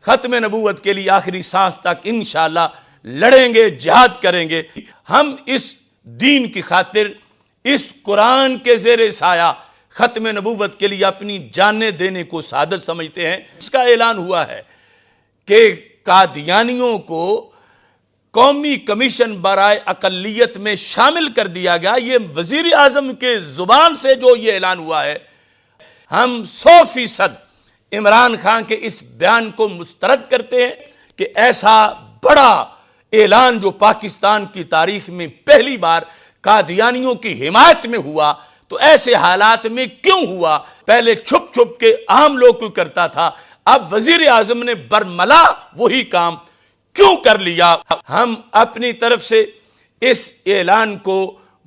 ختم نबूवत के लिए आखिरी सांस तक इंशाअल्लाह लड़ेंगे, जिहाद करेंगे। हम इस दीन की खातिर इस कुरान के ज़ेरे साया ख़त्म नबूवत के लिए अपनी जानें देने को सादत समझते हैं। इसका ऐलान हुआ है कि कादियानियों को कौमी कमीशन बराए अक़लियत में शामिल कर दिया गया। ये वज़ीर आज़म के ज़ुबान से जो ये ऐलान हुआ है, हम 100% इमरान खान के इस बयान को मुस्तरद करते हैं कि ऐसा बड़ा ऐलान जो पाकिस्तान की तारीख में पहली बार कादियानियों की हिमायत में हुआ, तो ऐसे हालात में क्यों हुआ? पहले छुप छुप के आम लोग क्यों करता था, अब वजीर आजम ने बरमला वही काम क्यों कर लिया? हम अपनी तरफ से इस ऐलान को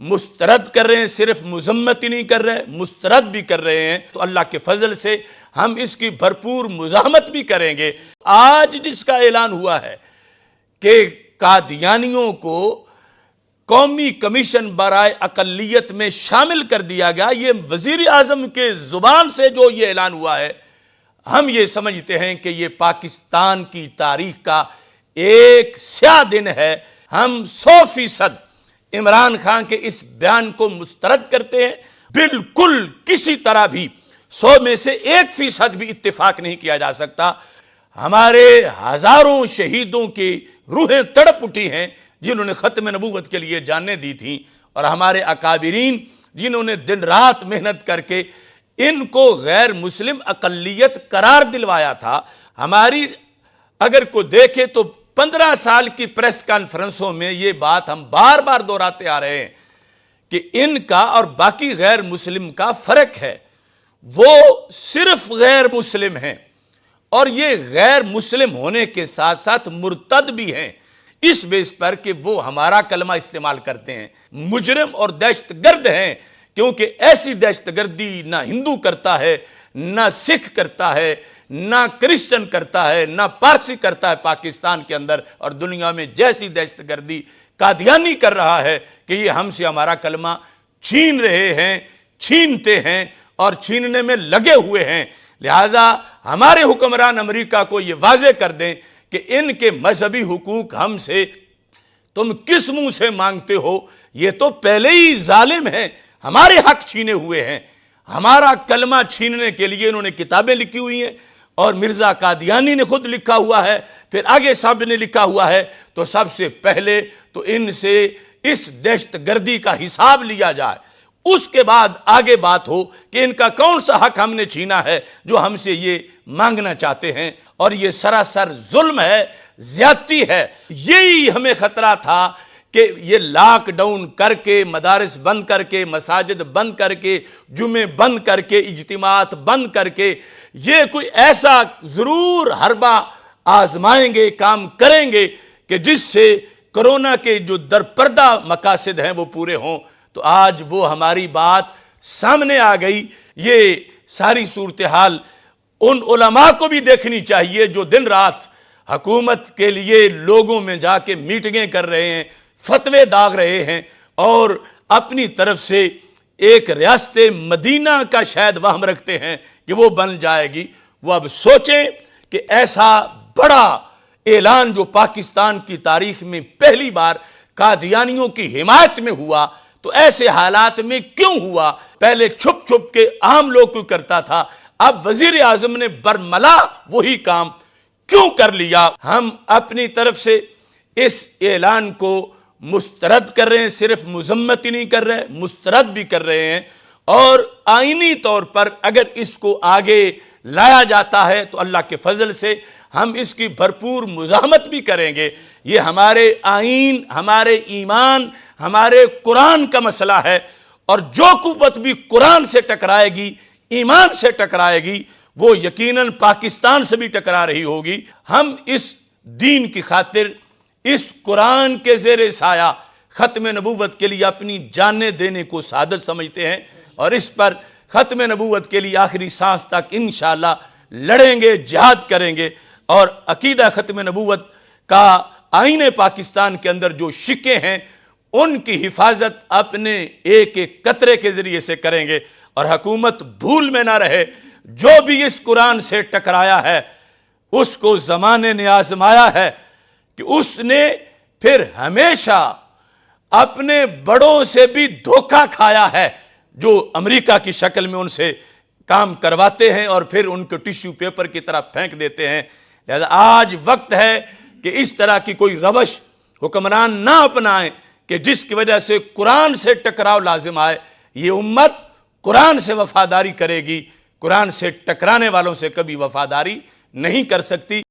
मुस्तरद कर रहे हैं, सिर्फ मुजम्मत ही नहीं कर रहे, मुस्तरद भी कर रहे हैं। तो अल्लाह के फजल से हम इसकी भरपूर मुज़ाहमत भी करेंगे। आज जिसका ऐलान हुआ है कि कादियानियों को कौमी कमीशन बराए अक़लियत में शामिल कर दिया गया, ये वज़ीर आज़म के ज़ुबान से जो ये ऐलान हुआ है, हम ये समझते हैं कि ये पाकिस्तान की तारीख का एक स्याह दिन है। हम 100% इमरान खान के इस बयान को मुस्तरद करते हैं। बिल्कुल किसी तरह भी 100 में से 1% भी इत्तेफाक नहीं किया जा सकता। हमारे हजारों शहीदों की रूहें तड़प उठी हैं जिन्होंने ख़त्म नबूवत के लिए जानें दी थी, और हमारे अकाबिरीन जिन्होंने दिन रात मेहनत करके इनको गैर मुस्लिम अक़लियत करार दिलवाया था। हमारी अगर को देखे तो 15 साल की प्रेस कॉन्फ्रेंसों में ये बात हम बार बार दोहराते आ रहे हैं कि इनका और बाकी गैर मुस्लिम का फ़र्क है, वो सिर्फ गैर मुस्लिम हैं और ये गैर मुस्लिम होने के साथ साथ मुर्तद भी हैं, इस बेस पर कि वो हमारा कलमा इस्तेमाल करते हैं। मुजरिम और दहशतगर्द हैं, क्योंकि ऐसी दहशतगर्दी ना हिंदू करता है, ना सिख करता है, ना क्रिश्चियन करता है, ना पारसी करता है पाकिस्तान के अंदर और दुनिया में। जैसी दहशतगर्दी कादियानी कर रहा है कि ये हमसे हमारा कलमा छीन रहे हैं, छीनते हैं और छीनने में लगे हुए हैं। लिहाजा हमारे हुक्मरान अमेरिका को ये वाज़े कर दें कि इनके मजहबी हुकूक हमसे तुम किस मुंह से मांगते हो? ये तो पहले ही जालिम हैं, हमारे हक छीने हुए हैं। हमारा कलमा छीनने के लिए इन्होंने किताबें लिखी हुई हैं और मिर्ज़ा कादियानी ने खुद लिखा हुआ है, फिर आगे साहब ने लिखा हुआ है। तो सबसे पहले तो इनसे इस दहशतगर्दी का हिसाब लिया जाए, उसके बाद आगे बात हो कि इनका कौन सा हक हमने छीना है जो हमसे ये मांगना चाहते हैं। और ये सरासर जुल्म है, ज्यादती है। यही हमें खतरा था कि ये लॉकडाउन करके, मदारिस बंद करके, मसाजिद बंद करके, जुमे बंद करके, इज्तिमात बंद करके, ये कोई ऐसा ज़रूर हरबा आजमाएंगे, काम करेंगे कि जिससे कोरोना के जो दरपर्दा मकासद हैं वो पूरे हों। तो आज वो हमारी बात सामने आ गई। ये सारी सूरत हाल उन उलमा को भी देखनी चाहिए जो दिन रात हुकूमत के लिए लोगों में जाके मीटिंगें कर रहे हैं, फतवे दाग रहे हैं और अपनी तरफ से एक रियासत मदीना का शायद वहम रखते हैं कि वो बन जाएगी। वो अब सोचें कि ऐसा बड़ा ऐलान जो पाकिस्तान की तारीख में पहली बार कादियानियों की हिमायत में हुआ, तो ऐसे हालात में क्यों हुआ? पहले छुप छुप के आम लोग क्यों करता था, अब वजीर आजम ने बरमला वही काम क्यों कर लिया? हम अपनी तरफ से इस ऐलान को मुस्तरद कर रहे हैं, सिर्फ मुजम्मत ही नहीं कर रहे, मुस्तरद भी कर रहे हैं। और आईनी तौर पर अगर इसको आगे लाया जाता है तो अल्लाह के फजल से हम इसकी भरपूर मुज़ाहमत भी करेंगे। ये हमारे आईन, हमारे ईमान, हमारे कुरान का मसला है, और जो कुव्वत भी कुरान से टकराएगी, ईमान से टकराएगी, वो यकीनन पाकिस्तान से भी टकरा रही होगी। हम इस दीन की खातिर इस कुरान के ज़ेरे साया ख़त्म नबूवत के लिए अपनी जानें देने को सादत समझते हैं, और इस पर ख़त्म नबूवत के लिए आखिरी सांस तक इंशाअल्लाह लड़ेंगे, जिहाद करेंगे। और अकीदा ख़त्म नबूवत का आईने पाकिस्तान के अंदर जो शिक्के हैं उनकी हिफाजत अपने एक एक कतरे के ज़रिए से करेंगे। और हुकूमत भूल में ना रहे, जो भी इस कुरान से टकराया है اس کو زمانے نے آزمایا ہے کہ اس نے پھر ہمیشہ اپنے بڑوں سے بھی دھوکہ کھایا ہے، جو امریکہ کی شکل میں ان سے کام کرواتے ہیں اور پھر ان کو ٹیشو پیپر کی طرح پھینک دیتے ہیں۔ لہذا آج وقت ہے کہ اس طرح کی کوئی روش حکمران نہ اپنائیں کہ جس کی وجہ سے قرآن سے ٹکراؤ لازم آئے۔ یہ امت قرآن سے وفاداری کرے گی، قرآن سے ٹکرانے والوں سے کبھی وفاداری نہیں کر سکتی۔